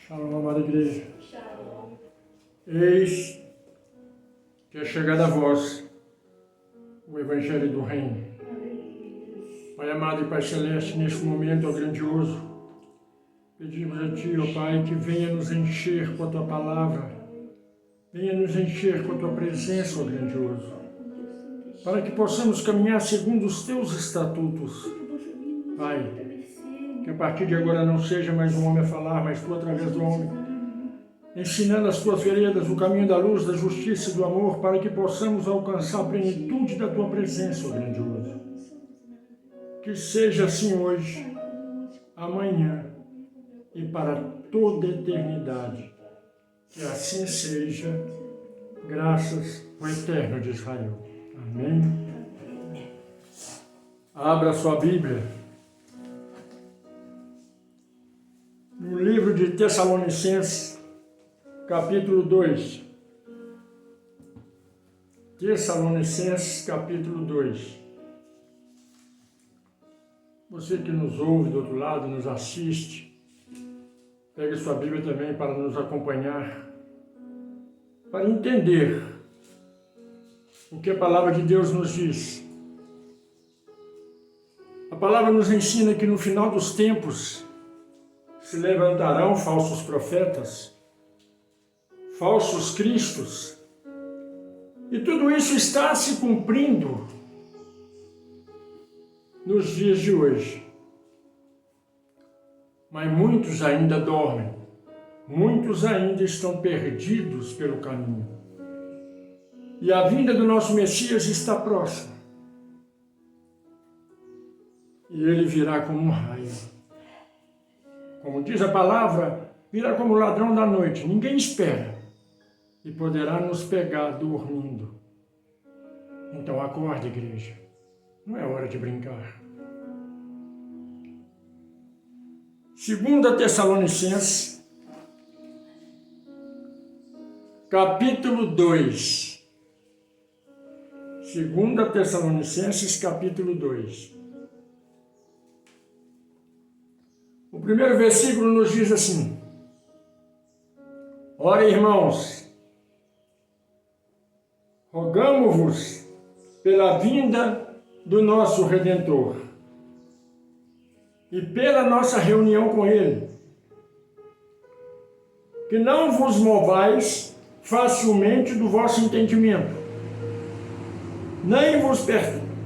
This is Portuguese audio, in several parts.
Shalom, amada igreja. Eis que é chegada a vós o Evangelho do Reino. Pai amado e Pai Celeste, neste momento, ó grandioso, pedimos a Ti, ó Pai, que venha nos encher com a Tua palavra, venha nos encher com a Tua presença, ó grandioso, para que possamos caminhar segundo os Teus estatutos. Pai, que a partir de agora não seja mais um homem a falar, mas Tu através do homem, ensinando as Tuas veredas, o caminho da luz, da justiça e do amor, para que possamos alcançar a plenitude da Tua presença, ó grandioso. Que seja assim hoje, amanhã e para toda a eternidade. Que assim seja, graças ao Eterno de Israel. Amém. Abra sua Bíblia no livro de Tessalonicenses, capítulo 2. Tessalonicenses, capítulo 2. Você que nos ouve do outro lado, nos assiste, pegue sua Bíblia também para nos acompanhar, para entender o que a palavra de Deus nos diz. A palavra nos ensina que no final dos tempos se levantarão falsos profetas, falsos cristos, e tudo isso está se cumprindo nos dias de hoje. Mas muitos ainda dormem, muitos ainda estão perdidos pelo caminho. E a vinda do nosso Messias está próxima. E ele virá como um raio. Como diz a palavra, virá como ladrão da noite. Ninguém espera. E poderá nos pegar dormindo. Então acorde, igreja. Não é hora de brincar. 2 Tessalonicenses, capítulo 2. 2 Tessalonicenses, capítulo 2. O primeiro versículo nos diz assim: Ora, irmãos, rogamo-vos pela vinda do nosso Redentor e pela nossa reunião com Ele, que não vos movais facilmente do vosso entendimento, nem vos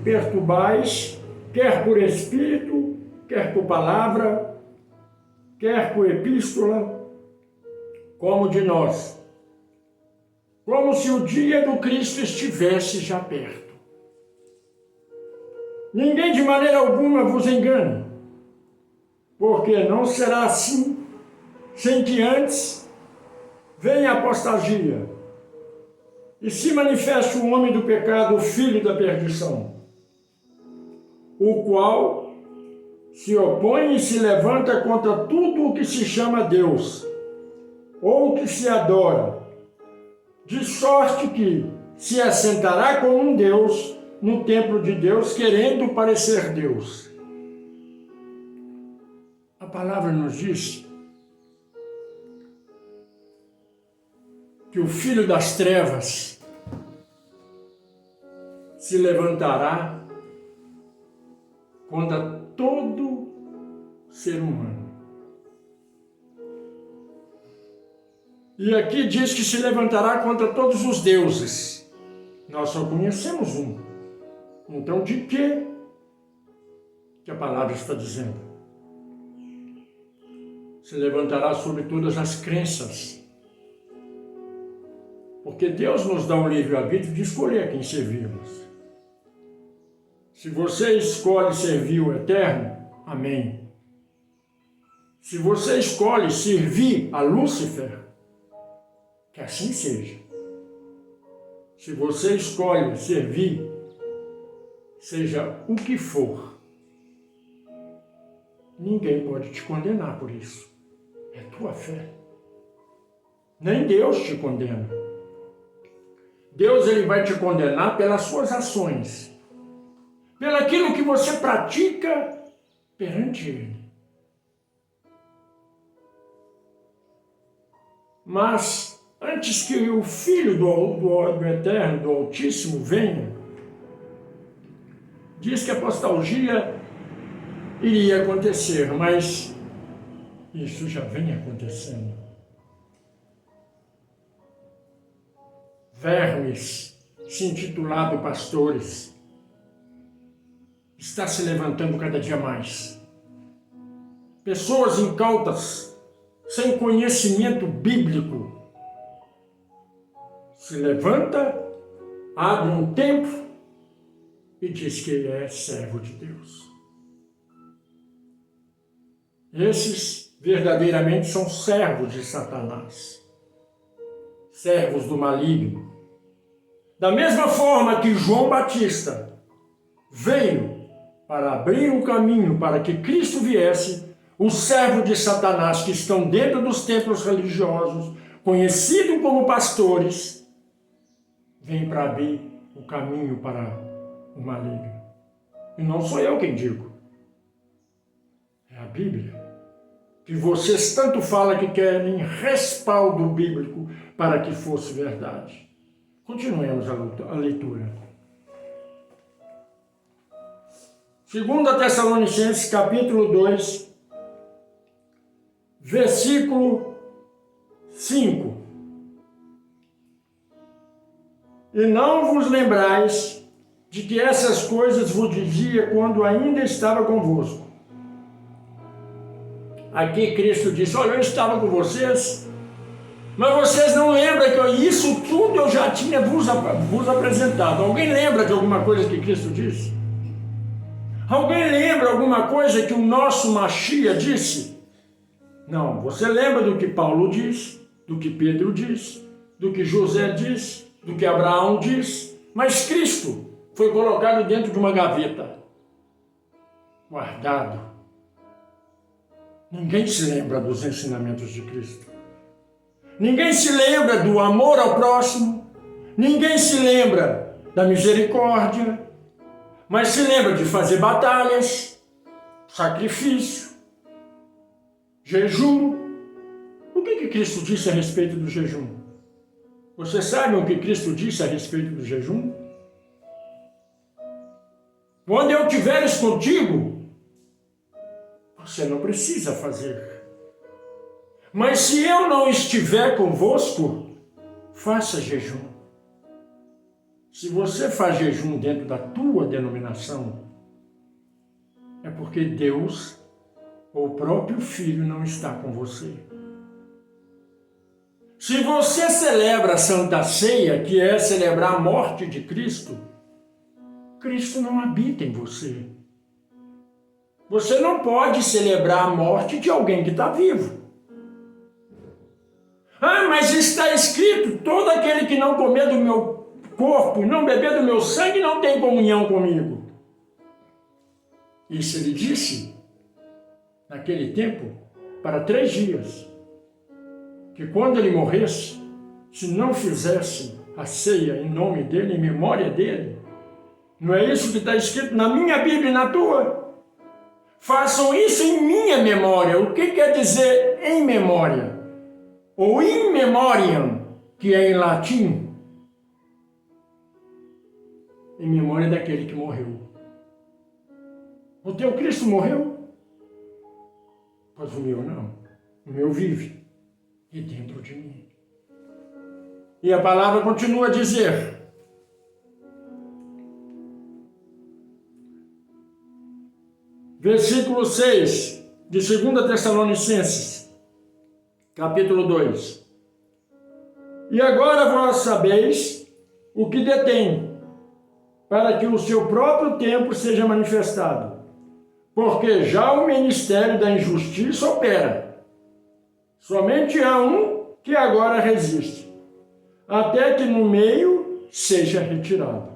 perturbais, quer por espírito, quer por palavra, quer por epístola, como de nós, como se o dia do Cristo estivesse já perto. Ninguém de maneira alguma vos engane, porque não será assim, sem que antes venha a apostasia e se manifeste o homem do pecado, o filho da perdição, o qual se opõe e se levanta contra tudo o que se chama Deus, ou que se adora, de sorte que se assentará como um Deus no templo de Deus, querendo parecer Deus. A palavra nos diz que o filho das trevas se levantará contra todo ser humano. E aqui diz que se levantará contra todos os deuses. Nós só conhecemos um. Então, de que a palavra está dizendo? Se levantará sobre todas as crenças. Porque Deus nos dá um livre-arbítrio de escolher a quem servirmos. Se você escolhe servir o Eterno, amém. Se você escolhe servir a Lúcifer, que assim seja. Se você escolhe servir, seja o que for, ninguém pode te condenar por isso. É tua fé. Nem Deus te condena. Deus ele vai te condenar pelas suas ações, pelo aquilo que você pratica perante Ele. Mas antes que o Filho do Eterno, do Altíssimo, venha, diz que a apostasia iria acontecer, mas isso já vem acontecendo. Vermes, se intitulado pastores, está se levantando cada dia mais. Pessoas incautas, sem conhecimento bíblico, se levanta, abre um templo e diz que é servo de Deus. Esses verdadeiramente são servos de Satanás, servos do maligno. Da mesma forma que João Batista veio para abrir um caminho para que Cristo viesse, os servos de Satanás que estão dentro dos templos religiosos, conhecidos como pastores, vêm para abrir o caminho para o maligno. E não sou eu quem digo. É a Bíblia. Que vocês tanto falam que querem respaldo bíblico para que fosse verdade. Continuemos a leitura. 2 Tessalonicenses, capítulo 2, versículo 5. E não vos lembrais de que essas coisas vos dizia quando ainda estava convosco. Aqui Cristo disse, olha, eu estava com vocês, mas vocês não lembram que isso tudo eu já tinha vos apresentado. Alguém lembra de alguma coisa que Cristo disse? Alguém lembra alguma coisa que o nosso Machia disse? Não, você lembra do que Paulo diz, do que Pedro diz, do que José diz, do que Abraão diz, mas Cristo foi colocado dentro de uma gaveta, guardado. Ninguém se lembra dos ensinamentos de Cristo. Ninguém se lembra do amor ao próximo. Ninguém se lembra da misericórdia. Mas se lembra de fazer batalhas, sacrifício, jejum. O que Cristo disse a respeito do jejum? Vocês sabem o que Cristo disse a respeito do jejum? Quando eu estiveres contigo, você não precisa fazer. Mas se eu não estiver convosco, faça jejum. Se você faz jejum dentro da tua denominação, é porque Deus, ou o próprio Filho, não está com você. Se você celebra a Santa Ceia, que é celebrar a morte de Cristo, Cristo não habita em você. Você não pode celebrar a morte de alguém que está vivo. Ah, mas está escrito, todo aquele que não comer do meu corpo e não beber do meu sangue não tem comunhão comigo. Isso ele disse, naquele tempo, para 3 dias, que quando ele morresse, se não fizesse a ceia em nome dele, em memória dele, não é isso que está escrito na minha Bíblia e na tua? Façam isso em minha memória. O que quer dizer em memória? Ou in memoriam, que é em latim, em memória daquele que morreu. O teu Cristo morreu? Pois o meu não. O meu vive e dentro de mim. E a palavra continua a dizer, versículo 6 de 2 Tessalonicenses, capítulo 2. E agora vós sabeis o que detém, para que o seu próprio tempo seja manifestado, porque já o ministério da injustiça opera. Somente há um que agora resiste, até que no meio seja retirado.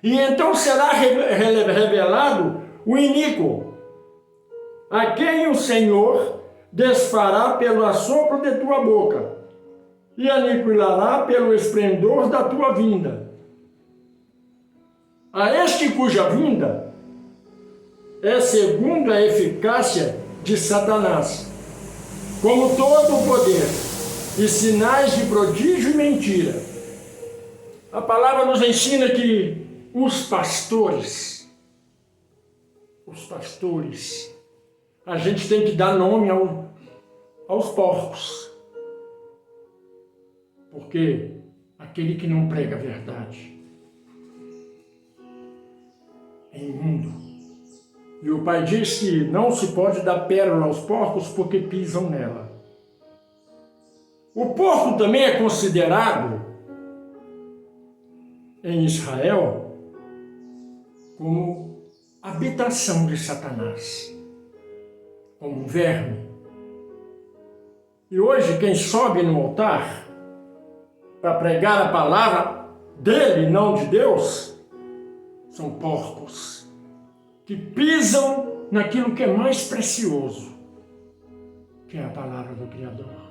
E então será revelado o iníquo, a quem o Senhor desfará pelo assopro de tua boca, e aniquilará pelo esplendor da tua vinda. A este cuja vinda é segundo a eficácia de Satanás, como todo o poder, e sinais de prodígio e mentira. A palavra nos ensina que os pastores, a gente tem que dar nome aos porcos. Porque aquele que não prega a verdade é imundo. E o Pai diz que não se pode dar pérola aos porcos porque pisam nela. O porco também é considerado em Israel como habitação de Satanás, como um verme. E hoje quem sobe no altar para pregar a palavra dele, não de Deus, são porcos que pisam naquilo que é mais precioso, que é a palavra do Criador.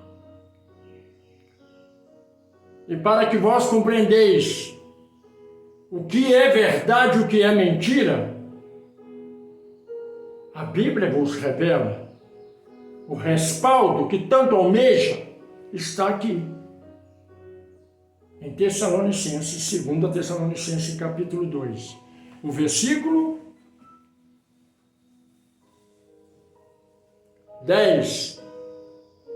E para que vós compreendeis o que é verdade e o que é mentira, a Bíblia vos revela. O respaldo que tanto almeja está aqui. Em Tessalonicenses, 2 Tessalonicenses, capítulo 2. O versículo 10.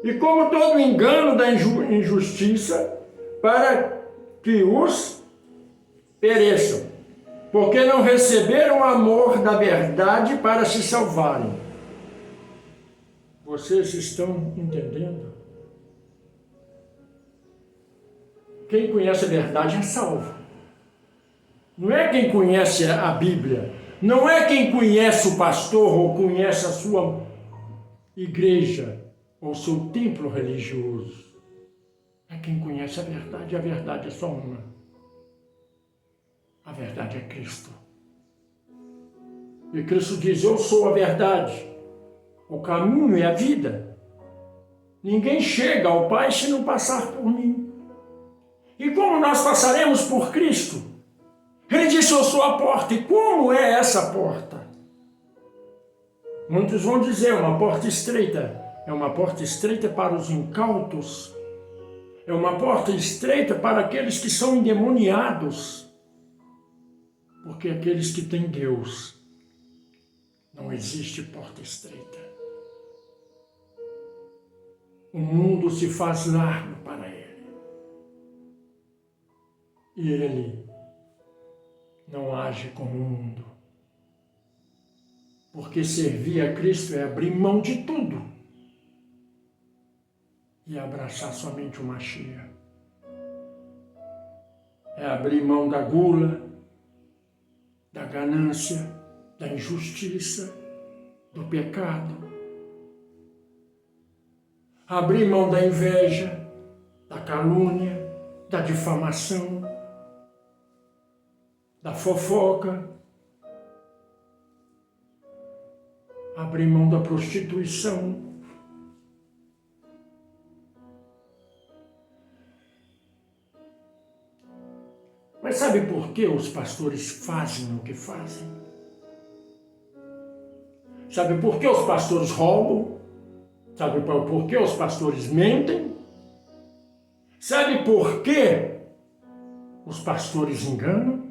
E como todo engano da injustiça, para que os pereçam, porque não receberam o amor da verdade para se salvarem. Vocês estão entendendo? Quem conhece a verdade é salvo. Não é quem conhece a Bíblia. Não é quem conhece o pastor ou conhece a sua igreja ou seu templo religioso. É quem conhece a verdade. A verdade é só uma. A verdade é Cristo. E Cristo diz: eu sou a verdade, o caminho e a vida. Ninguém chega ao Pai se não passar por mim. E como nós passaremos por Cristo? Ele disse: eu sou a porta. E como é essa porta? Muitos vão dizer: uma porta estreita. É uma porta estreita para os incautos. É uma porta estreita para aqueles que são endemoniados. Porque aqueles que têm Deus, não existe porta estreita. O mundo se faz largo para ele. E ele não age como o mundo. Porque servir a Cristo é abrir mão de tudo e abraçar somente o Mashiach. É abrir mão da gula, da ganância, da injustiça, do pecado. Abrir mão da inveja, da calúnia, da difamação, da fofoca. Abrir mão da prostituição. Mas sabe por que os pastores fazem o que fazem? Sabe por que os pastores roubam? Sabe por que os pastores mentem? Sabe por que os pastores enganam?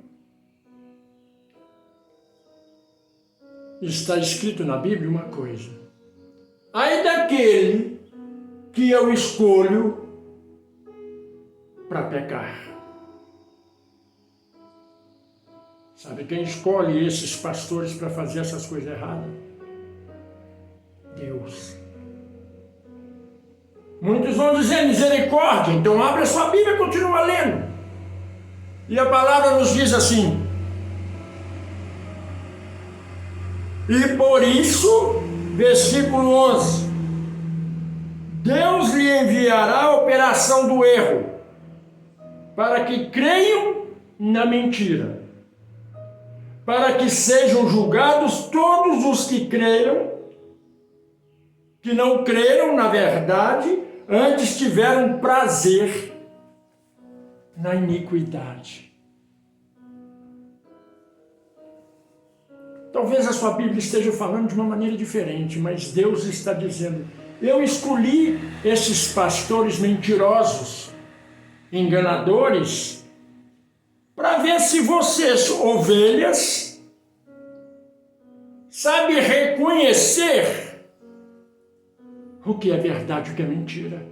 Está escrito na Bíblia uma coisa: ai daquele que eu escolho para pecar. Sabe quem escolhe esses pastores para fazer essas coisas erradas? Deus. Muitos vão dizer misericórdia, então abre a sua Bíblia e continua lendo. E a palavra nos diz assim: e por isso, versículo 11, Deus lhe enviará a operação do erro, para que creiam na mentira, para que sejam julgados todos os que creram, que não creram na verdade, antes tiveram prazer na iniquidade. Talvez a sua Bíblia esteja falando de uma maneira diferente, mas Deus está dizendo: Eu escolhi esses pastores mentirosos, enganadores, para ver se vocês, ovelhas, sabem reconhecer o que é verdade e o que é mentira.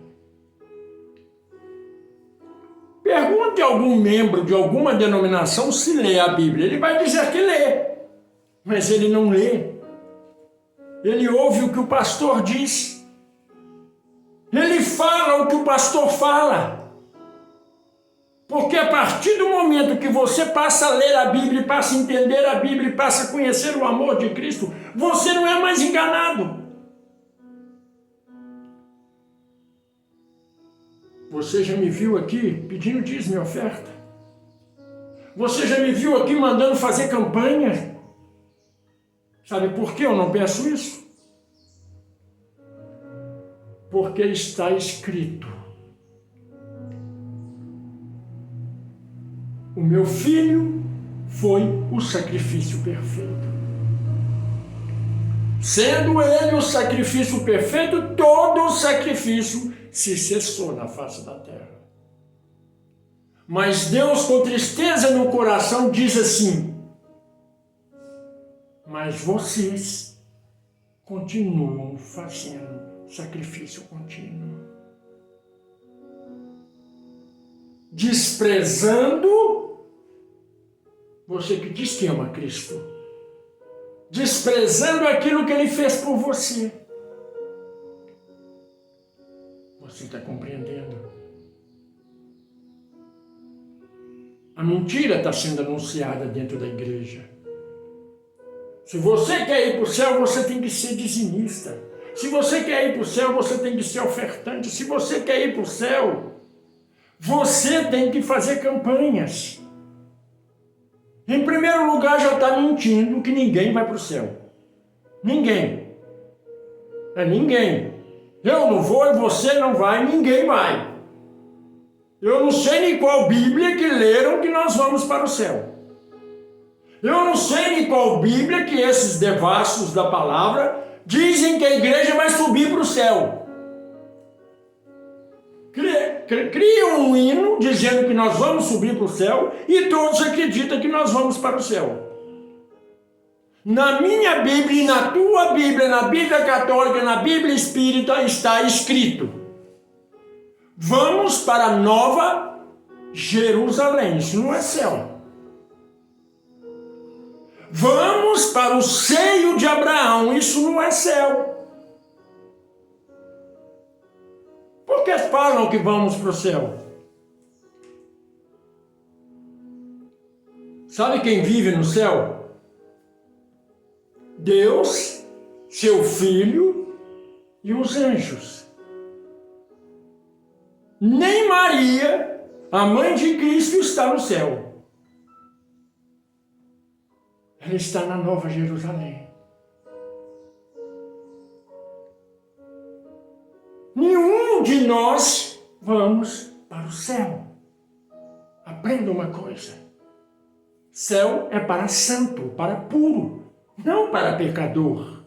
Pergunte a algum membro de alguma denominação se lê a Bíblia. Ele vai dizer que lê, mas ele não lê. Ele ouve o que o pastor diz. Ele fala o que o pastor fala. Porque a partir do momento que você passa a ler a Bíblia, passa a entender a Bíblia, passa a conhecer o amor de Cristo, você não é mais enganado. Você já me viu aqui pedindo dízimo e oferta? Você já me viu aqui mandando fazer campanha? Sabe por que eu não peço isso? Porque está escrito: o meu filho foi o sacrifício perfeito. Sendo ele o sacrifício perfeito, todo o sacrifício se cessou na face da terra. Mas Deus, com tristeza no coração, diz assim: mas vocês continuam fazendo sacrifício contínuo, desprezando, você que diz que ama Cristo, desprezando aquilo que Ele fez por você. Você está compreendendo? A mentira está sendo anunciada dentro da igreja. Se você quer ir para o céu, você tem que ser dizimista. Se você quer ir para o céu, você tem que ser ofertante. Se você quer ir para o céu, você tem que fazer campanhas. Em primeiro lugar, já está mentindo que ninguém vai para o céu. Ninguém. É ninguém. Eu não vou e você não vai, ninguém vai. Eu não sei nem qual Bíblia que leram que nós vamos para o céu. Eu não sei nem qual Bíblia que esses devassos da palavra dizem que a igreja vai subir para o céu. Criam um hino dizendo que nós vamos subir para o céu e todos acreditam que nós vamos para o céu. Na minha Bíblia e na tua Bíblia, na Bíblia católica, na Bíblia espírita está escrito: vamos para a Nova Jerusalém. Isso não é céu. Vamos para o seio de Abraão. Isso não é céu. Por que falam que vamos para o céu? Sabe quem vive no céu? Deus, seu Filho e os anjos. Nem Maria, a mãe de Cristo, está no céu. Ela está na Nova Jerusalém. Nenhum de nós vamos para o céu. Aprenda uma coisa: céu é para santo, para puro, não para pecador.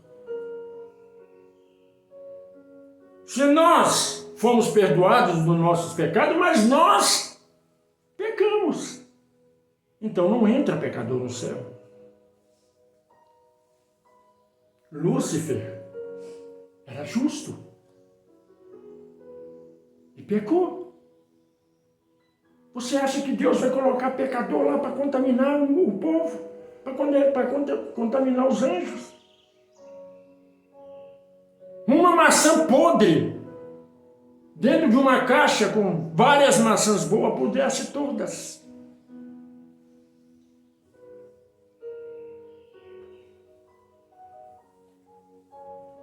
Se nós fomos perdoados dos nossos pecados, mas nós pecamos, então não entra pecador no céu. Lúcifer era justo e pecou. Você acha que Deus vai colocar pecador lá para contaminar o povo, para contaminar os anjos? Uma maçã podre dentro de uma caixa com várias maçãs boas apodrece todas.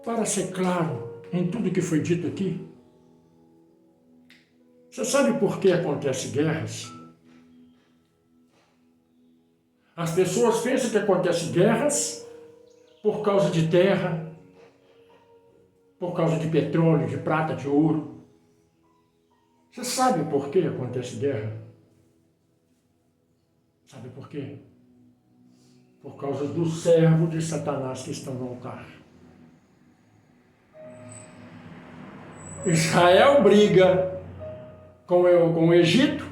Para ser claro em tudo que foi dito aqui, você sabe por que acontecem guerras? As pessoas pensam que acontecem guerras por causa de terra, por causa de petróleo, de prata, de ouro. Você sabe por que acontece guerra? Sabe por quê? Por causa do servo de Satanás que estão no altar. Israel briga com o Egito,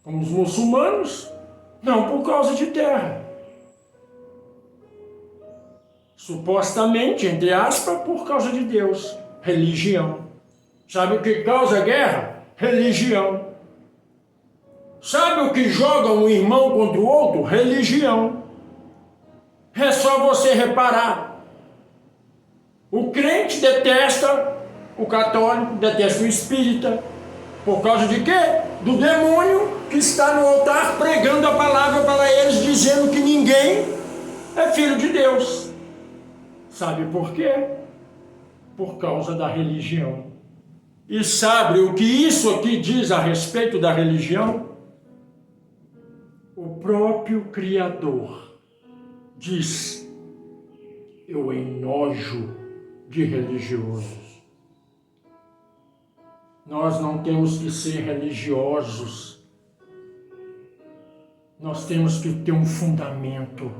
com os muçulmanos, não por causa de terra. Supostamente, entre aspas, por causa de Deus. Religião. Sabe o que causa guerra? Religião. Sabe o que joga um irmão contra o outro? Religião. É só você reparar. O crente detesta o católico, detesta o espírita. Por causa de quê? Do demônio que está no altar pregando a palavra para eles, dizendo que ninguém é filho de Deus. Sabe por quê? Por causa da religião. E sabe o que isso aqui diz a respeito da religião? O próprio Criador diz: eu enojo de religiosos. Nós não temos que ser religiosos. Nós temos que ter um fundamento.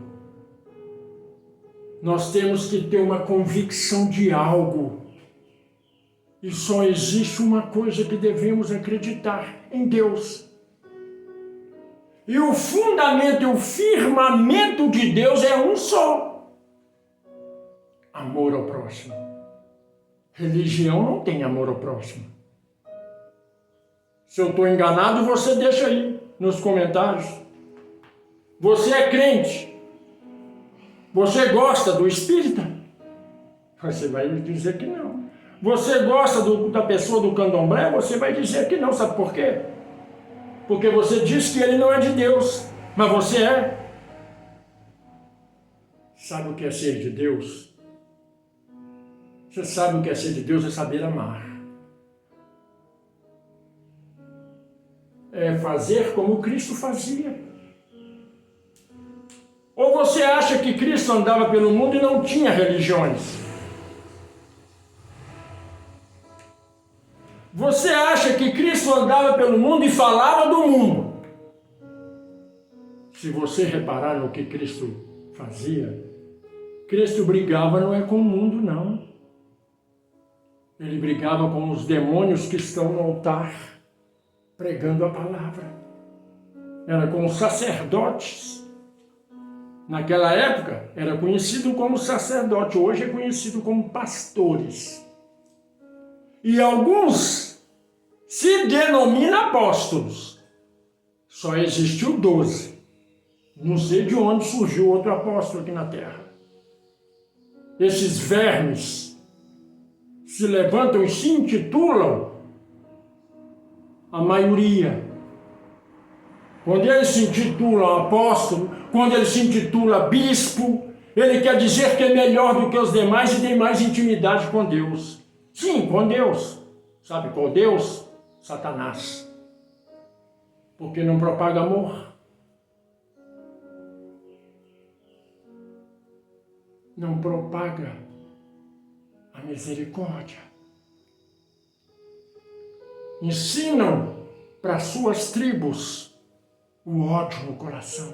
Nós temos que ter uma convicção de algo. E só existe uma coisa que devemos acreditar: em Deus. E o fundamento e o firmamento de Deus é um só: amor ao próximo. Religião não tem amor ao próximo. Se eu estou enganado, você deixa aí nos comentários. Você é crente? Você gosta do espírita? Você vai dizer que não. Você gosta da pessoa do candomblé? Você vai dizer que não. Sabe por quê? Porque você diz que ele não é de Deus, mas você é. Sabe o que é ser de Deus? Você sabe o que é ser de Deus? É saber amar. É fazer como Cristo fazia. Ou você acha que Cristo andava pelo mundo e não tinha religiões? Você acha que Cristo andava pelo mundo e falava do mundo? Se você reparar no que Cristo fazia, Cristo brigava não é com o mundo, não. Ele brigava com os demônios que estão no altar, pregando a palavra. Era com os sacerdotes. Naquela época, era conhecido como sacerdote, hoje é conhecido como pastores. E alguns se denominam apóstolos. Só existiu 12. Não sei de onde surgiu outro apóstolo aqui na terra. Esses vermes se levantam e se intitulam a maioria. Quando ele se intitula apóstolo, quando ele se intitula bispo, ele quer dizer que é melhor do que os demais e tem mais intimidade com Deus. Sim, com Deus. Sabe qual Deus? Satanás. Porque não propaga amor. Não propaga a misericórdia. Ensinam para suas tribos o ódio no coração.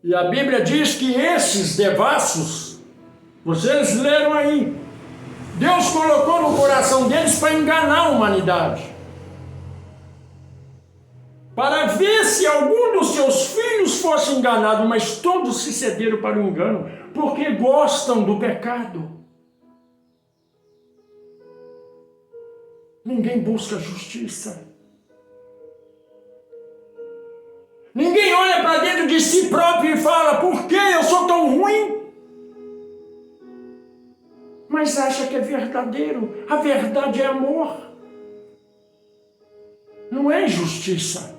E a Bíblia diz que esses devassos, vocês leram aí, Deus colocou no coração deles para enganar a humanidade. Para ver se algum dos seus filhos fosse enganado, mas todos se cederam para o engano, porque gostam do pecado. Ninguém busca justiça. Ninguém olha para dentro de si próprio e fala: por que eu sou tão ruim? Mas acha que é verdadeiro. A verdade é amor. Não é injustiça.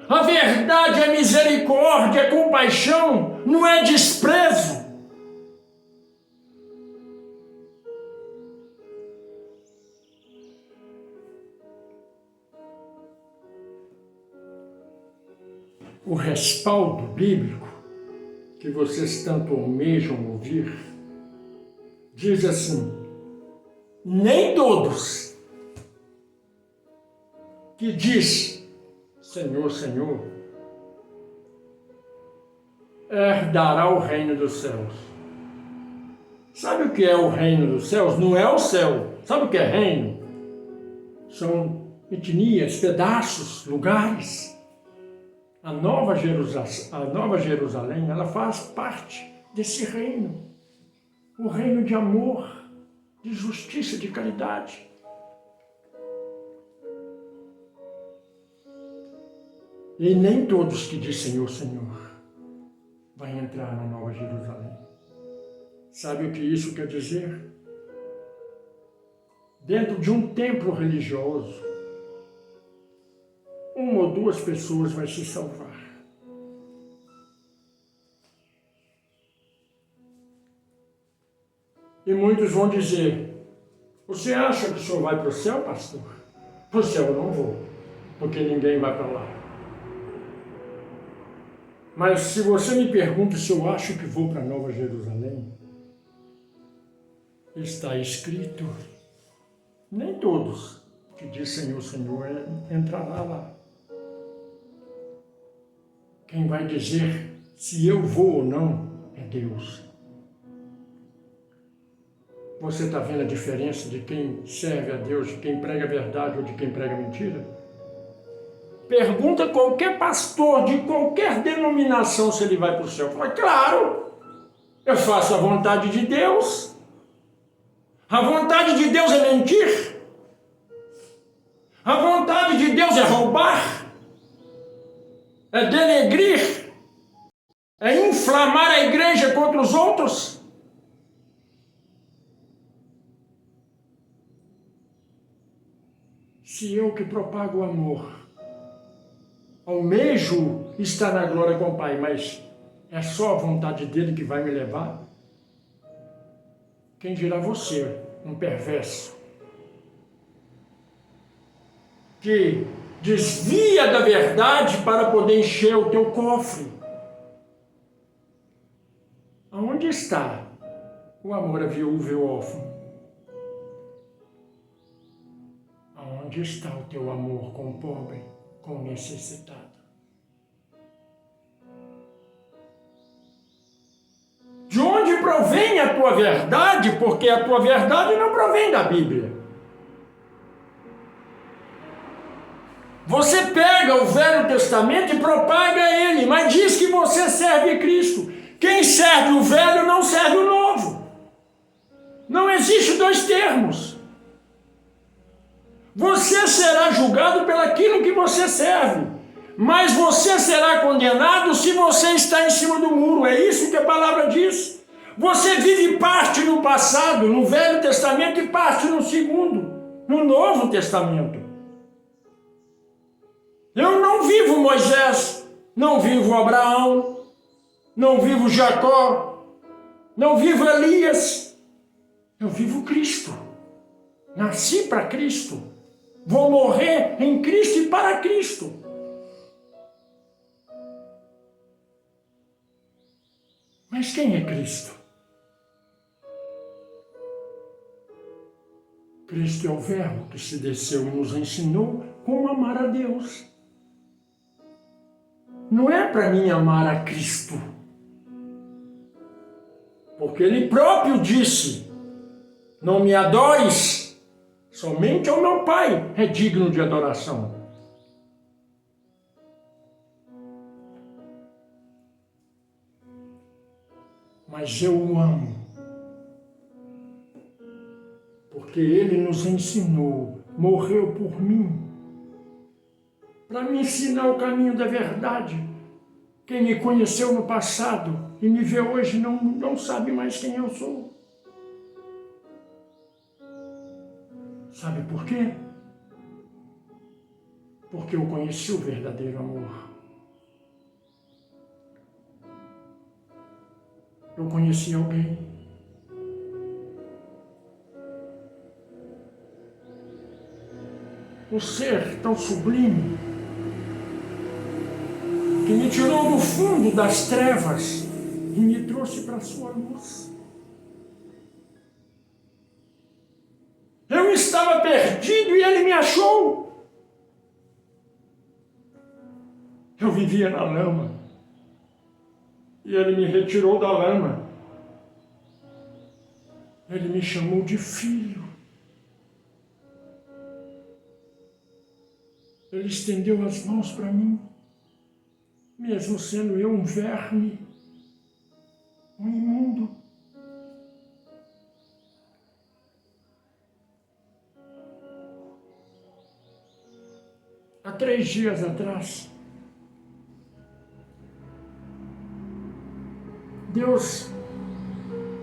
A verdade é misericórdia, é compaixão, não é desprezo. O respaldo bíblico que vocês tanto almejam ouvir diz assim: nem todos que diz Senhor, Senhor, herdará o reino dos céus. Sabe o que é o reino dos céus? Não é o céu. Sabe o que é reino? São etnias, pedaços, lugares. A Nova Jerusalém, ela faz parte desse reino. O reino de amor, de justiça, de caridade. E nem todos que dizem Senhor, Senhor, vão entrar na Nova Jerusalém. Sabe o que isso quer dizer? Dentro de um templo religioso, uma ou duas pessoas vão se salvar. E muitos vão dizer, você acha que o senhor vai para o céu, pastor? Para o céu eu não vou, porque ninguém vai para lá. Mas se você me pergunta se eu acho que vou para Nova Jerusalém, está escrito, nem todos que dizem Senhor, Senhor entrará lá. Quem vai dizer se eu vou ou não é Deus. Você está vendo a diferença de quem serve a Deus, de quem prega a verdade ou de quem prega a mentira? Pergunta qualquer pastor de qualquer denominação se ele vai para o céu. Fala, claro, eu faço a vontade de Deus. A vontade de Deus é mentir. A vontade de Deus é roubar. É denegrir. É inflamar a igreja contra os outros. Se eu que propago o amor, almejo estar na glória com o Pai, mas é só a vontade dele que vai me levar, quem dirá você, um perverso, que desvia da verdade para poder encher o teu cofre? Aonde está o amor à viúva e ao órfão? Aonde está o teu amor com o pobre, com o necessitado? De onde provém a tua verdade? Porque a tua verdade não provém da Bíblia. Você pega o Velho Testamento e propaga ele, mas diz que você serve Cristo. Quem serve o velho não serve o novo. Não existe dois termos. Você será julgado pelaquilo que você serve, mas você será condenado se você está em cima do muro. É isso que a palavra diz. Você vive parte no passado, no Velho Testamento, e parte no segundo, no Novo Testamento. Eu não vivo Moisés, não vivo Abraão, não vivo Jacó, não vivo Elias. Eu vivo Cristo. Nasci para Cristo. Vou morrer em Cristo e para Cristo. Mas quem é Cristo? Cristo é o Verbo que se desceu e nos ensinou como amar a Deus. Não é para mim amar a Cristo, porque Ele próprio disse, não me adores, somente ao meu Pai é digno de adoração. Mas eu o amo, porque Ele nos ensinou, morreu por mim, para me ensinar o caminho da verdade. Quem me conheceu no passado e me vê hoje não sabe mais quem eu sou. Sabe por quê? Porque eu conheci o verdadeiro amor. Eu conheci alguém um ser tão sublime que me tirou do fundo das trevas e me trouxe para a sua luz. Eu estava perdido e Ele me achou. Eu vivia na lama e Ele me retirou da lama Ele me chamou de filho. Ele estendeu as mãos para mim, mesmo sendo eu um verme, um imundo. Há 3 dias atrás, Deus,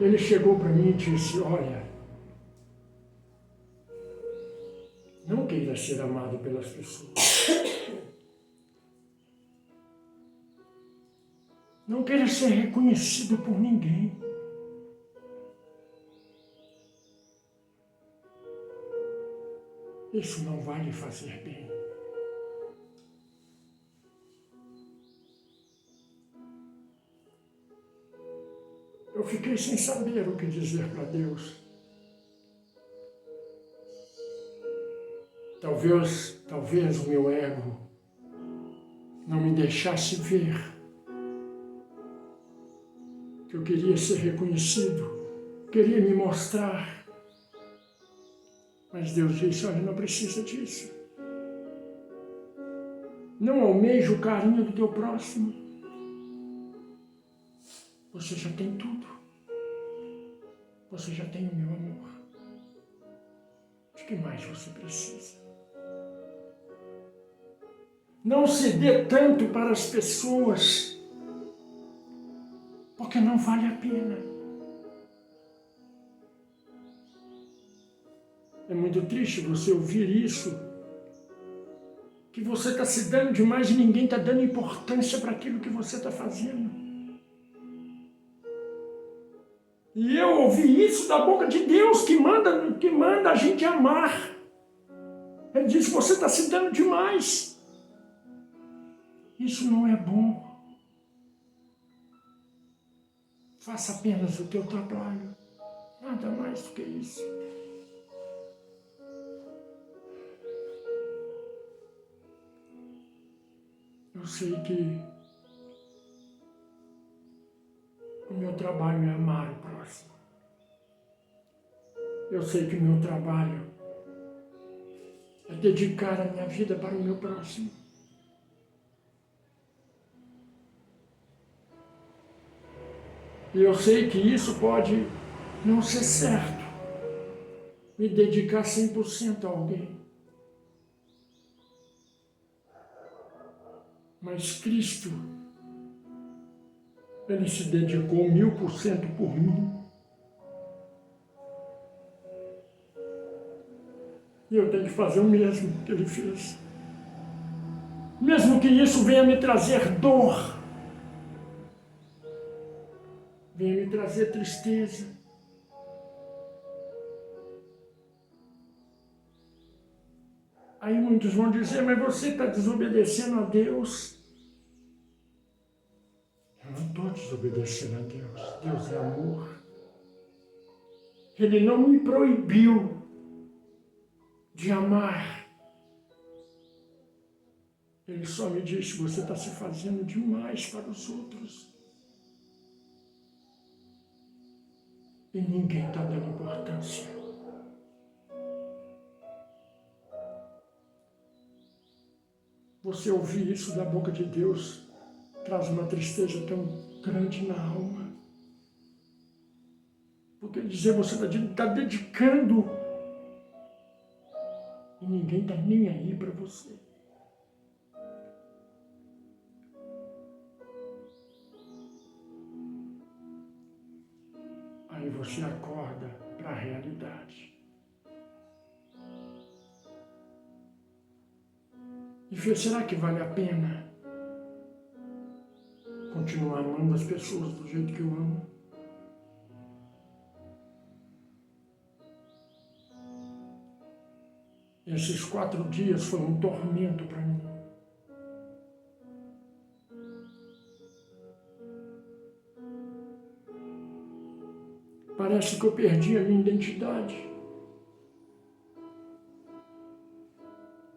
Ele chegou para mim e disse, olha, não queira ser amado pelas pessoas. Não queira ser reconhecido por ninguém. Isso não vai lhe fazer bem. Eu fiquei sem saber o que dizer para Deus. Talvez o meu ego não me deixasse ver que eu queria ser reconhecido, queria me mostrar. Mas Deus disse, olha, não precisa disso. Não almeje o carinho do teu próximo. Você já tem tudo. Você já tem o meu amor. De que mais você precisa? Não se dê tanto para as pessoas, porque não vale a pena. É muito triste você ouvir isso, que você está se dando demais e ninguém está dando importância para aquilo que você está fazendo. E eu ouvi isso da boca de Deus, que manda a gente amar. Ele disse, você está se dando demais. Isso não é bom. Faça apenas o teu trabalho. Nada mais do que isso. Eu sei que o meu trabalho é amar o próximo. Eu sei que o meu trabalho é dedicar a minha vida para o meu próximo. E eu sei que isso pode não ser certo, me dedicar 100% a alguém. Mas Cristo, Ele se dedicou 1000% por mim. E eu tenho que fazer o mesmo que Ele fez. Mesmo que isso venha me trazer dor, venha me trazer tristeza. Aí muitos vão dizer, mas você está desobedecendo a Deus. Eu não estou desobedecendo a Deus. Deus é amor. Ele não me proibiu de amar. Ele só me disse, você está se fazendo demais para os outros. E ninguém está dando importância. Você ouvir isso da boca de Deus traz uma tristeza tão grande na alma. Porque dizer você está dedicando e ninguém está nem aí para você. Aí você acorda para a realidade. E vê, será que vale a pena continuar amando as pessoas do jeito que eu amo? Esses 4 dias foram um tormento para mim. Parece que eu perdi a minha identidade.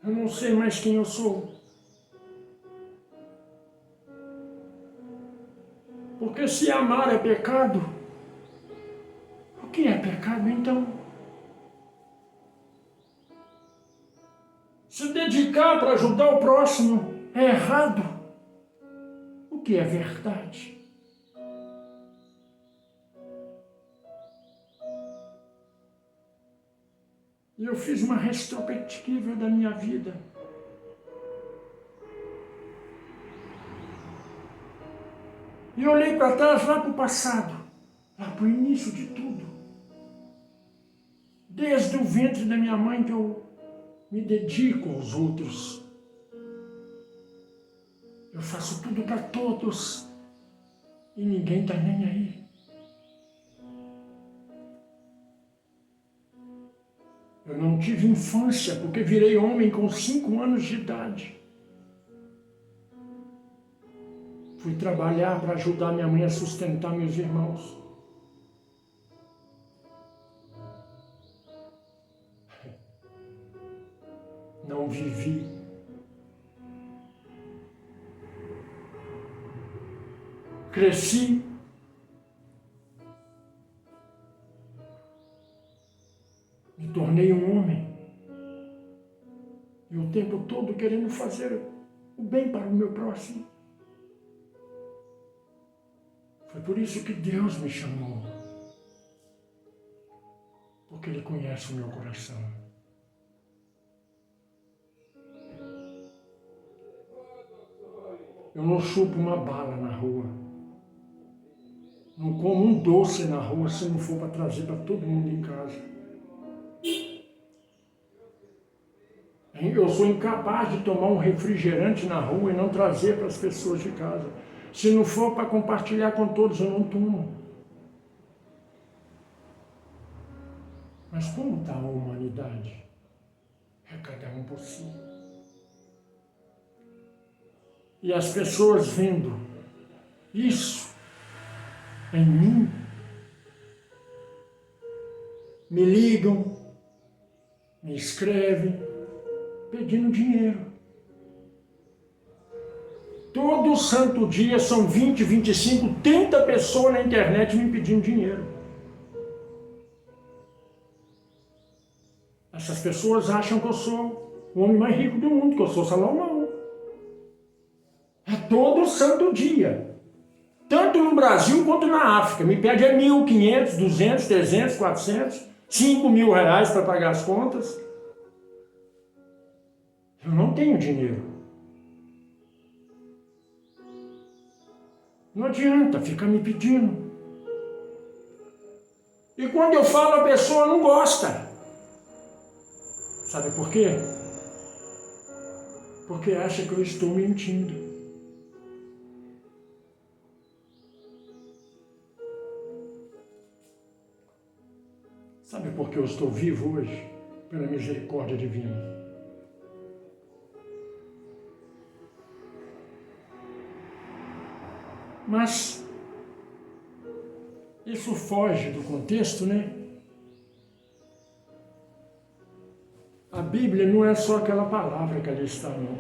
Eu não sei mais quem eu sou. Porque se amar é pecado, o que é pecado? pecado, então? Se dedicar para ajudar o próximo é errado. O que é verdade? E eu fiz uma retrospectiva da minha vida. E eu olhei para trás, lá para o passado, lá para o início de tudo. Desde o ventre da minha mãe que eu me dedico aos outros. Eu faço tudo para todos e ninguém está nem aí. Eu não tive infância porque virei homem com 5 anos de idade. Fui trabalhar para ajudar minha mãe a sustentar meus irmãos. Não vivi. Cresci. Me tornei um homem. E o tempo todo querendo fazer o bem para o meu próximo. Foi por isso que Deus me chamou. Porque Ele conhece o meu coração. Eu não chupo uma bala na rua. Não como um doce na rua se não for para trazer para todo mundo em casa. Eu sou incapaz de tomar um refrigerante na rua e não trazer para as pessoas de casa. Se não for para compartilhar com todos, eu não tomo. Mas como está a humanidade? É cada um por si. E as pessoas vendo isso em mim, me ligam, me escrevem, pedindo dinheiro. Todo santo dia são 20, 25, 30 pessoas na internet me pedindo dinheiro. Essas pessoas acham que eu sou o homem mais rico do mundo, que eu sou Salomão. É todo santo dia. Tanto no Brasil quanto na África. Me pede 1.500, 200, 300, 400, 5.000 reais para pagar as contas. Eu não tenho dinheiro. Não adianta ficar me pedindo. E quando eu falo, a pessoa não gosta. Sabe por quê? Porque acha que eu estou mentindo. Sabe por que eu estou vivo hoje? Pela misericórdia divina. Mas isso foge do contexto, né? A Bíblia não é só aquela palavra que ali está, não.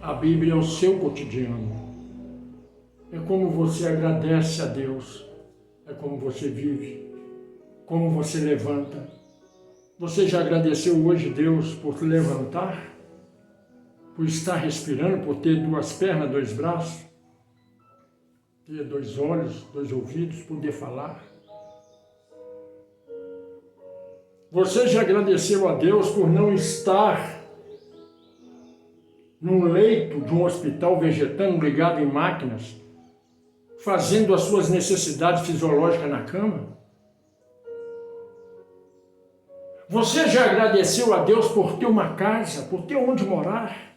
A Bíblia é o seu cotidiano. É como você agradece a Deus. É como você vive. Como você levanta. Você já agradeceu hoje Deus por levantar? Por estar respirando? Por ter 2 pernas, 2 braços? Ter 2 olhos, 2 ouvidos, poder falar. Você já agradeceu a Deus por não estar num leito de um hospital vegetando, ligado em máquinas, fazendo as suas necessidades fisiológicas na cama? Você já agradeceu a Deus por ter uma casa, por ter onde morar?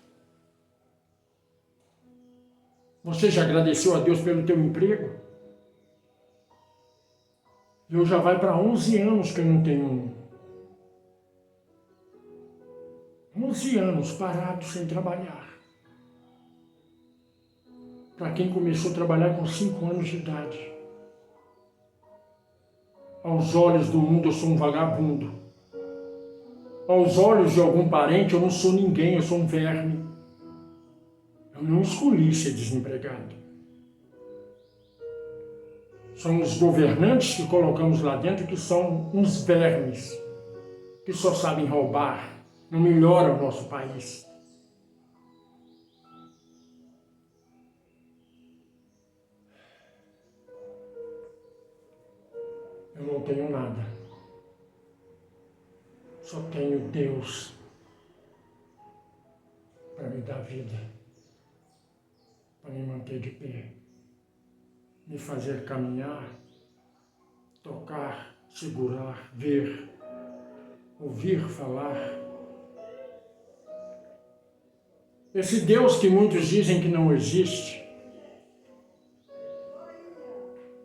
Você já agradeceu a Deus pelo teu emprego? Eu já vai para 11 anos que eu não tenho um. 11 anos parado sem trabalhar. Para quem começou a trabalhar com 5 anos de idade. Aos olhos do mundo eu sou um vagabundo. Aos olhos de algum parente eu não sou ninguém, eu sou um verme. Eu não escolhi ser desempregado. São os governantes que colocamos lá dentro que são uns vermes, que só sabem roubar, não melhoram o nosso país. Eu não tenho nada. Só tenho Deus para me dar vida, para me manter de pé, me fazer caminhar, tocar, segurar, ver, ouvir falar. Esse Deus que muitos dizem que não existe,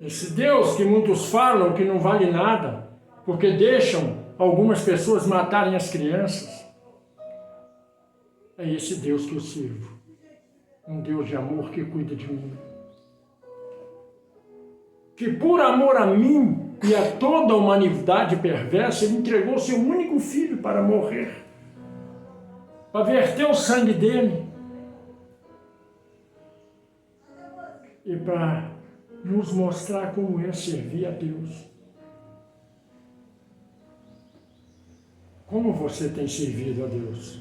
esse Deus que muitos falam que não vale nada, porque deixam algumas pessoas matarem as crianças, é esse Deus que eu sirvo. Um Deus de amor que cuida de mim. Que por amor a mim e a toda a humanidade perversa, Ele entregou seu único filho para morrer, para verter o sangue dele e para nos mostrar como é servir a Deus. Como você tem servido a Deus?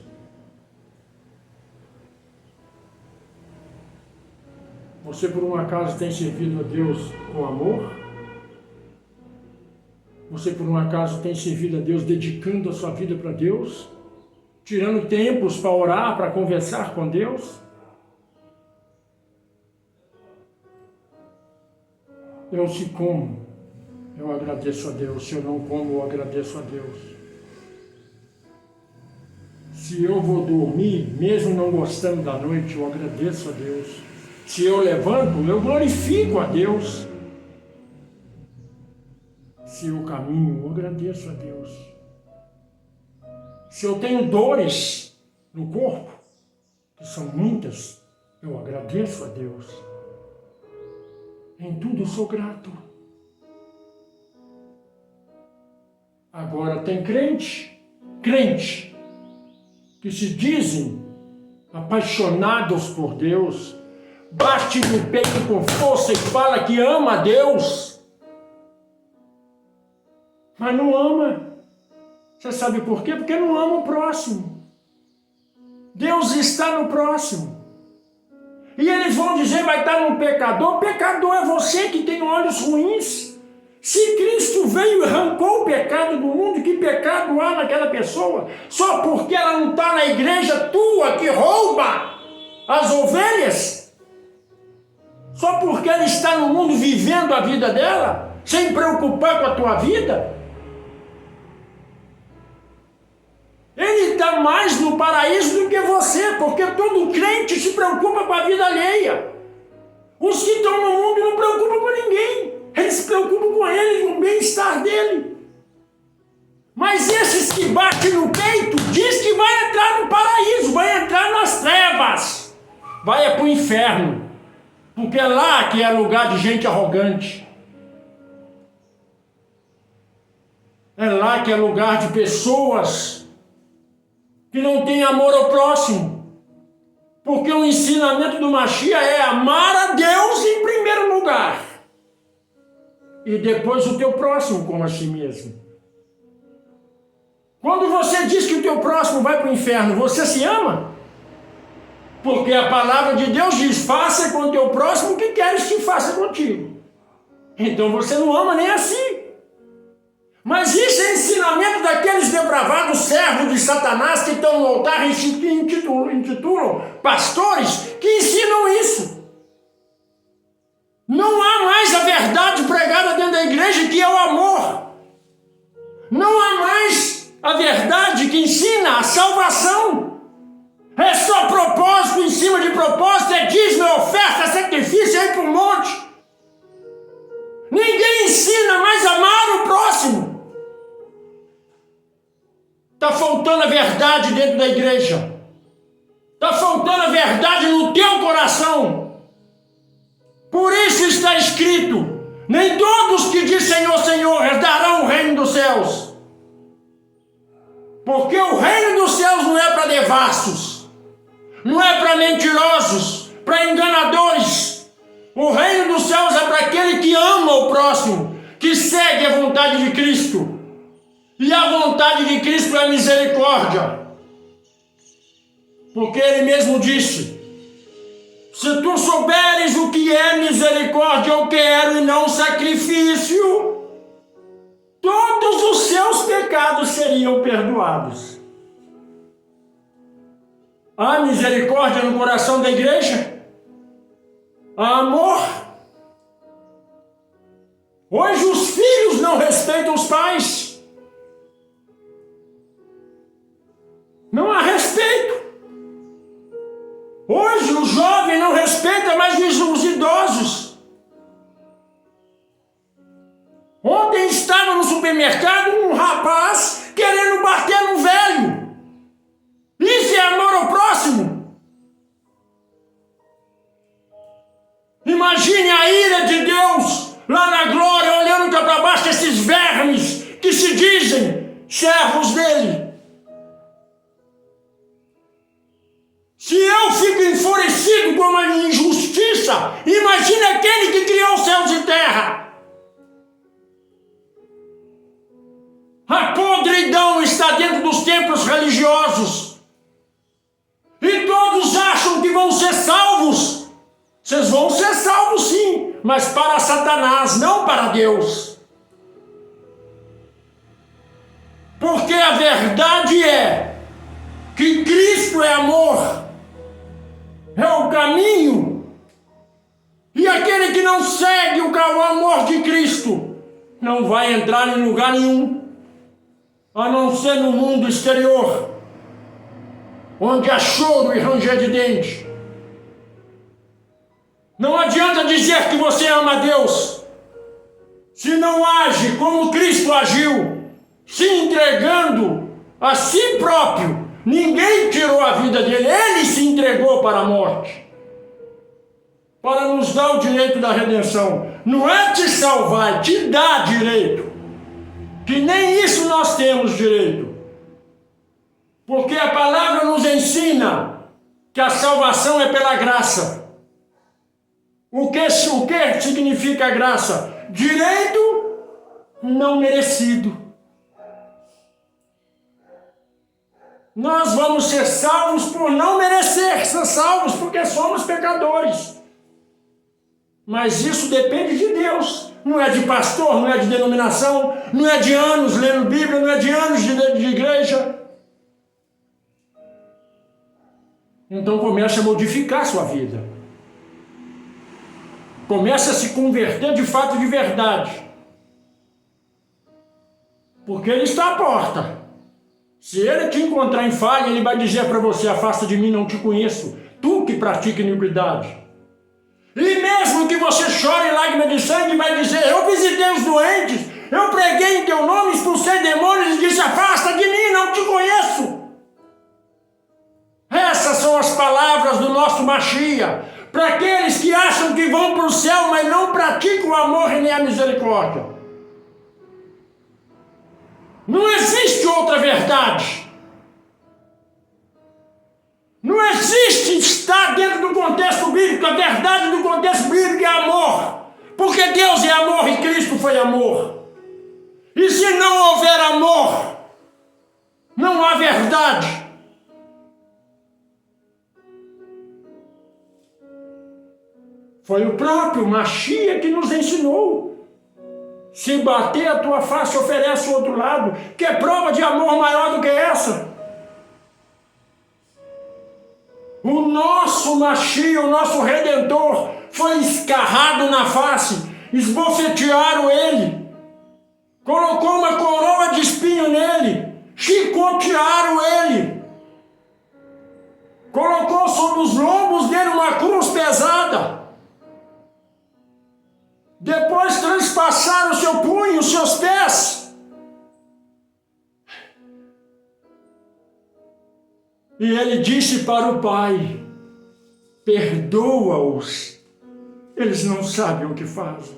Você por um acaso tem servido a Deus com amor? Você por um acaso tem servido a Deus dedicando a sua vida para Deus? Tirando tempos para orar, para conversar com Deus? Eu se como, eu agradeço a Deus. Se eu não como, eu agradeço a Deus. Se eu vou dormir, mesmo não gostando da noite, eu agradeço a Deus. Se eu levanto, eu glorifico a Deus. Se eu caminho, eu agradeço a Deus. Se eu tenho dores no corpo, que são muitas, eu agradeço a Deus. Em tudo eu sou grato. Agora tem crente, que se dizem apaixonados por Deus, bate no peito com força e fala que ama a Deus, mas não ama. Você sabe por quê? Porque não ama o próximo. Deus está no próximo. E eles vão dizer, vai estar num pecador. Pecador é você que tem olhos ruins. Se Cristo veio e arrancou o pecado do mundo, que pecado há naquela pessoa? Só porque ela não está na igreja tua que rouba as ovelhas? Só porque ela está no mundo vivendo a vida dela, sem preocupar com a tua vida? Ele está mais no paraíso do que você, porque todo crente se preocupa com a vida alheia. Os que estão no mundo não preocupam com ninguém, eles se preocupam com ele, com o bem-estar dele. Mas esses que batem no peito, diz que vai entrar no paraíso, vai entrar nas trevas, vai para o inferno, porque é lá que é lugar de gente arrogante. É lá que é lugar de pessoas que não tem amor ao próximo, porque o ensinamento do Mashiach é amar a Deus em primeiro lugar, e depois o teu próximo como a si mesmo. Quando você diz que o teu próximo vai para o inferno, você se ama? Porque a palavra de Deus diz, faça com o teu próximo o que queres que faça contigo. Então você não ama nem assim. Mas isso é ensinamento daqueles depravados servos de Satanás que estão no altar e se intitulam pastores, que ensinam isso. Não há mais a verdade pregada dentro da igreja, que é o amor. Não há mais a verdade que ensina a salvação. É só propósito em cima de propósito, é dízimo, é oferta, é sacrifício, é ir para o monte. Ninguém ensina mais a amar o próximo. Está faltando a verdade dentro da igreja. Está faltando a verdade no teu coração. Por isso está escrito, nem todos que dizem Senhor, Senhor, herdarão o reino dos céus. Porque o reino dos céus não é para devassos, não é para mentirosos, para enganadores. O reino dos céus é para aqueles aquele que ama o próximo, que segue a vontade de Cristo. E a vontade de Cristo é misericórdia. Porque Ele mesmo disse: se tu souberes o que é misericórdia, eu quero e não sacrifício, todos os seus pecados seriam perdoados. Há misericórdia no coração da igreja? Há amor? Hoje os filhos não respeitam os pais. Não há respeito. Hoje o jovem não respeita mais os idosos. Ontem estava no supermercado um rapaz querendo bater no velho. Isso é amor ao próximo? Imagine a ira de Deus lá na glória, olhando para baixo esses vermes que se dizem servos dele. Se eu fico enfurecido com uma injustiça, imagine aquele que criou céus e terra. A podridão está dentro dos templos religiosos. E todos acham que vão ser salvos. Vocês vão ser salvos sim, mas para Satanás, não para Deus. Porque a verdade é que Cristo é amor, é o caminho. E aquele que não segue o amor de Cristo não vai entrar em lugar nenhum, a não ser no mundo exterior, onde há choro e ranger de dente. Não adianta dizer que você ama a Deus se não age como Cristo agiu, se entregando a si próprio. Ninguém tirou a vida dele, ele se entregou para a morte, para nos dar o direito da redenção. Não é te salvar, é te dar direito, que nem isso nós temos direito. Porque a palavra nos ensina que a salvação é pela graça. O que significa graça? Direito não merecido. Nós vamos ser salvos por não merecer ser salvos, porque somos pecadores. Mas isso depende de Deus. Não é de pastor, não é de denominação, não é de anos lendo Bíblia, não é de anos de igreja. Então comece a modificar a sua vida. Comece a se converter de fato de verdade. Porque Ele está à porta. Se Ele te encontrar em falha, Ele vai dizer para você: afasta de mim, não te conheço, tu que pratica iniquidade. E mesmo que você chore em lágrimas de sangue, vai dizer: eu visitei os doentes, eu preguei em teu nome, expulsei demônios e disse: afasta de mim, não te conheço. Essas são as palavras do nosso Mashiach, para aqueles que acham que vão para o céu, mas não praticam o amor e nem a misericórdia. Não existe outra verdade. Não existe estar dentro do contexto bíblico. A verdade do contexto bíblico é amor. Porque Deus é amor e Cristo foi amor. E se não houver amor, não há verdade. Foi o próprio Mashiach que nos ensinou. Se bater a tua face, oferece o outro lado. Que prova de amor maior do que essa? O nosso Mashiach, o nosso Redentor, foi escarrado na face, esbofetearam ele, colocou uma coroa de espinho nele, chicotearam ele, colocou sobre os lombos dele uma cruz pesada. Depois transpassaram o seu punho, os seus pés. E ele disse para o Pai: perdoa-os, eles não sabem o que fazem.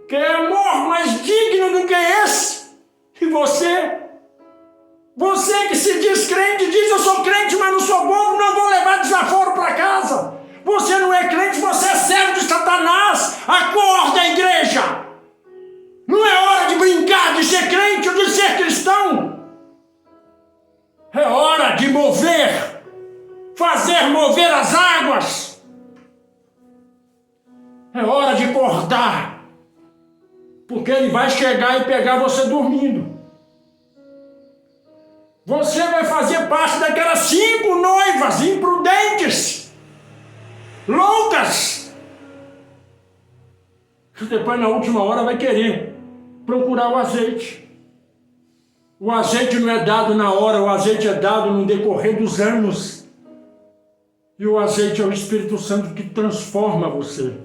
Que amor mais digno do que esse? E você? Você que se diz crente, diz: eu sou crente, mas não sou bobo, não vou levar desaforo para casa. Você não é crente, você é servo de Satanás. Acorda, igreja! recordar, porque ele vai chegar e pegar você dormindo. Você vai fazer parte daquelas 5 noivas imprudentes, loucas, que depois na última hora vai querer procurar o azeite. O azeite não é dado na hora, o azeite é dado no decorrer dos anos. E o azeite é o Espírito Santo que transforma você.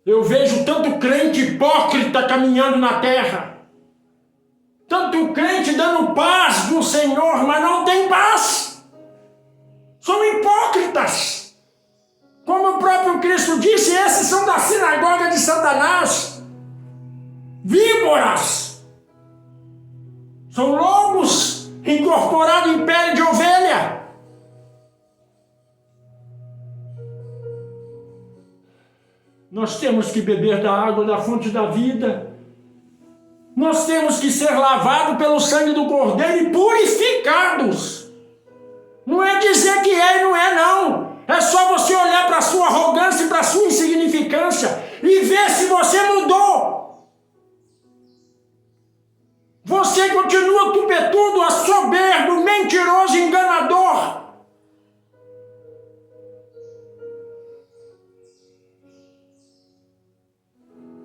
Eu vejo tanto crente hipócrita caminhando na terra, tanto crente dando paz do Senhor, mas não tem paz. São hipócritas. Como o próprio Cristo disse, esses são da sinagoga de Satanás. Víboras. São lobos incorporados em pele de ovelha. Nós temos que beber da água da fonte da vida. Nós temos que ser lavados pelo sangue do Cordeiro e purificados. Não é dizer que é e não é, não. É só você olhar para a sua arrogância e para a sua insignificância e ver se você mudou. Você continua tupetudo, soberbo, mentiroso, enganador.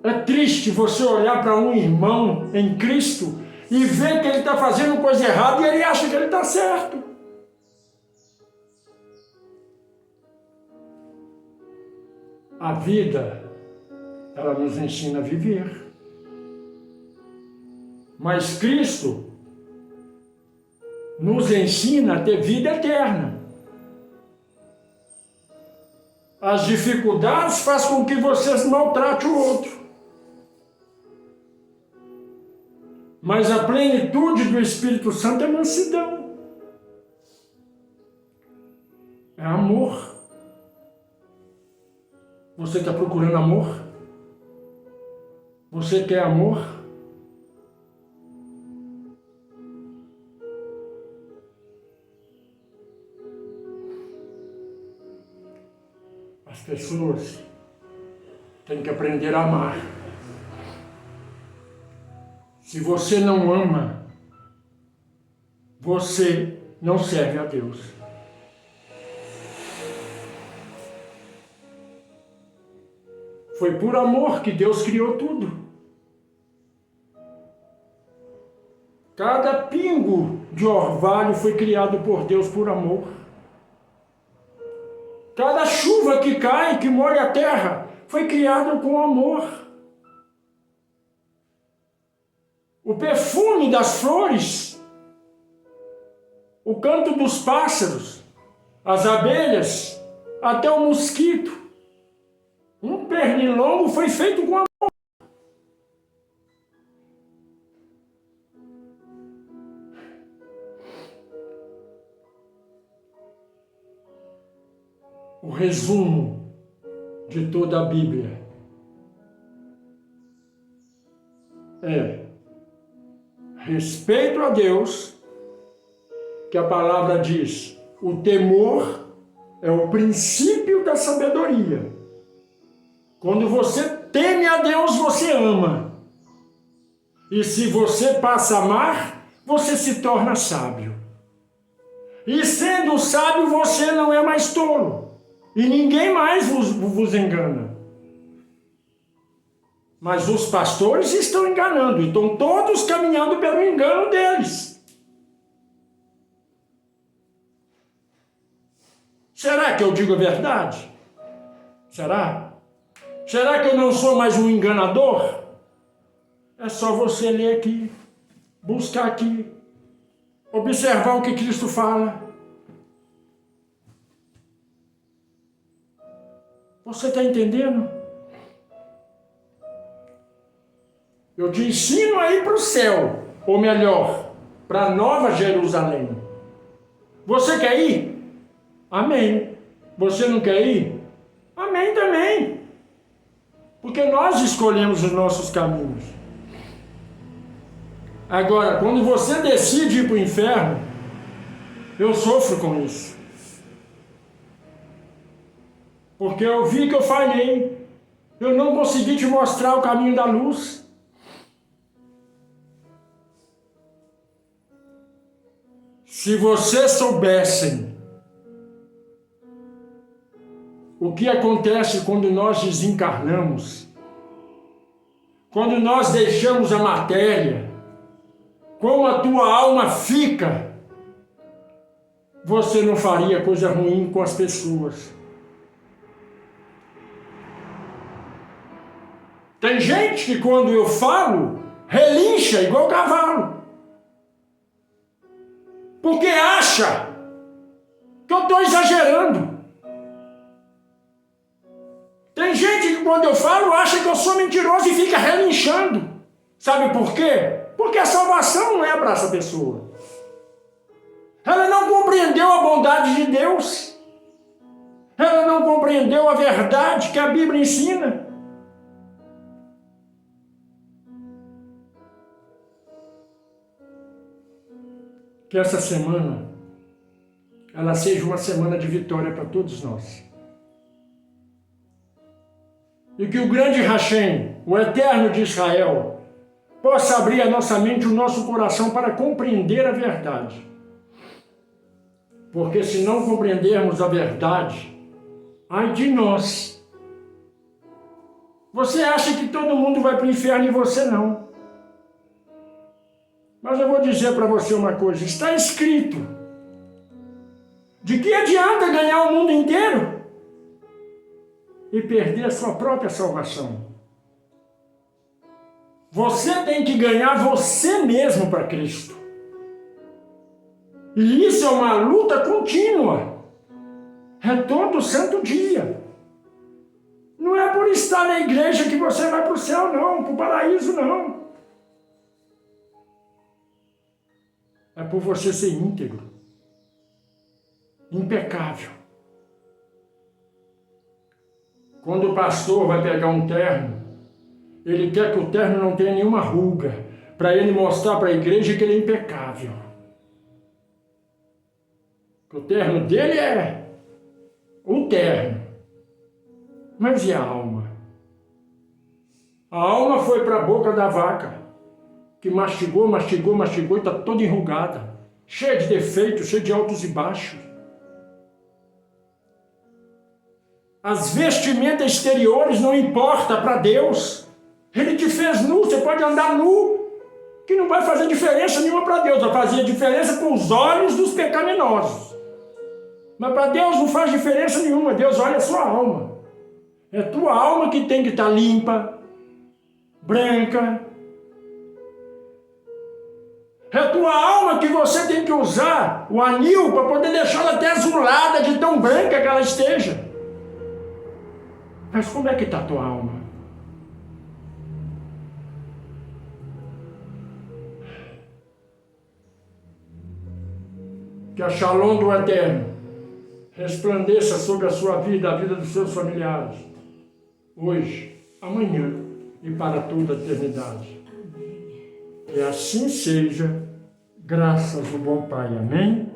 É triste você olhar para um irmão em Cristo e ver que ele está fazendo coisa errada e ele acha que ele está certo. A vida, ela nos ensina a viver. Mas Cristo nos ensina a ter vida eterna. As dificuldades fazem com que você maltrate o outro. Mas a plenitude do Espírito Santo é mansidão. É amor. Você está procurando amor? Você quer amor? As pessoas têm que aprender a amar. Se você não ama, você não serve a Deus. Foi por amor que Deus criou tudo. Cada pingo de orvalho foi criado por Deus por amor. Cada chuva que cai, que molha a terra, foi criado com amor. O perfume das flores, o canto dos pássaros, as abelhas, até o mosquito. Um pernilongo foi feito com amor. O resumo de toda a Bíblia é respeito a Deus, que a palavra diz, o temor é o princípio da sabedoria. Quando você teme a Deus, você ama. E se você passa a amar, você se torna sábio. E sendo sábio, você não é mais tolo. E ninguém mais vos engana. Mas os pastores estão enganando. E estão todos caminhando pelo engano deles. Será que eu digo a verdade? Será? Será que eu não sou mais um enganador? É só você ler aqui, buscar aqui, observar o que Cristo fala. Você está entendendo? Eu te ensino a ir para o céu, ou melhor, para a Nova Jerusalém. Você quer ir? Amém. Você não quer ir? Amém também. Porque nós escolhemos os nossos caminhos. Agora, quando você decide ir para o inferno, eu sofro com isso. Porque eu vi que eu falhei. Eu não consegui te mostrar o caminho da luz. Se vocês soubessem o que acontece quando nós desencarnamos, quando nós deixamos a matéria, como a tua alma fica, você não faria coisa ruim com as pessoas. Tem gente que quando eu falo, relincha igual cavalo. Porque acha que eu estou exagerando. Tem gente que quando eu falo, acha que eu sou mentiroso e fica relinchando. Sabe por quê? Porque a salvação não é para essa pessoa. Ela não compreendeu a bondade de Deus. Ela não compreendeu a verdade que a Bíblia ensina. Que essa semana, ela seja uma semana de vitória para todos nós. E que o grande Hashem, o Eterno de Israel, possa abrir a nossa mente e o nosso coração para compreender a verdade. Porque se não compreendermos a verdade, ai de nós. Você acha que todo mundo vai para o inferno e você não. Mas eu vou dizer para você uma coisa, está escrito. De que adianta ganhar o mundo inteiro e perder a sua própria salvação? Você tem que ganhar você mesmo para Cristo. E isso é uma luta contínua. É todo santo dia. Não é por estar na igreja que você vai para o céu, não, para o paraíso, não. É por você ser íntegro, impecável. Quando o pastor vai pegar um terno, ele quer que o terno não tenha nenhuma ruga, para ele mostrar para a igreja que ele é impecável. O terno dele é o terno. Mas e a alma? A alma foi para a boca da vaca, que mastigou e está toda enrugada, cheia de defeitos, cheia de altos e baixos. As vestimentas exteriores não importam para Deus. Ele te fez nu, você pode andar nu, que não vai fazer diferença nenhuma para Deus, vai fazer diferença com os olhos dos pecaminosos. Mas para Deus não faz diferença nenhuma, Deus olha a sua alma. É a tua alma que tem que estar limpa, branca. É a tua alma que você tem que usar o anil para poder deixá-la até azulada de tão branca que ela esteja. Mas como é que está a tua alma? Que a Shalom do Eterno resplandeça sobre a sua vida, a vida dos seus familiares, hoje, amanhã e para toda a eternidade. Que assim seja, graças ao bom Pai. Amém?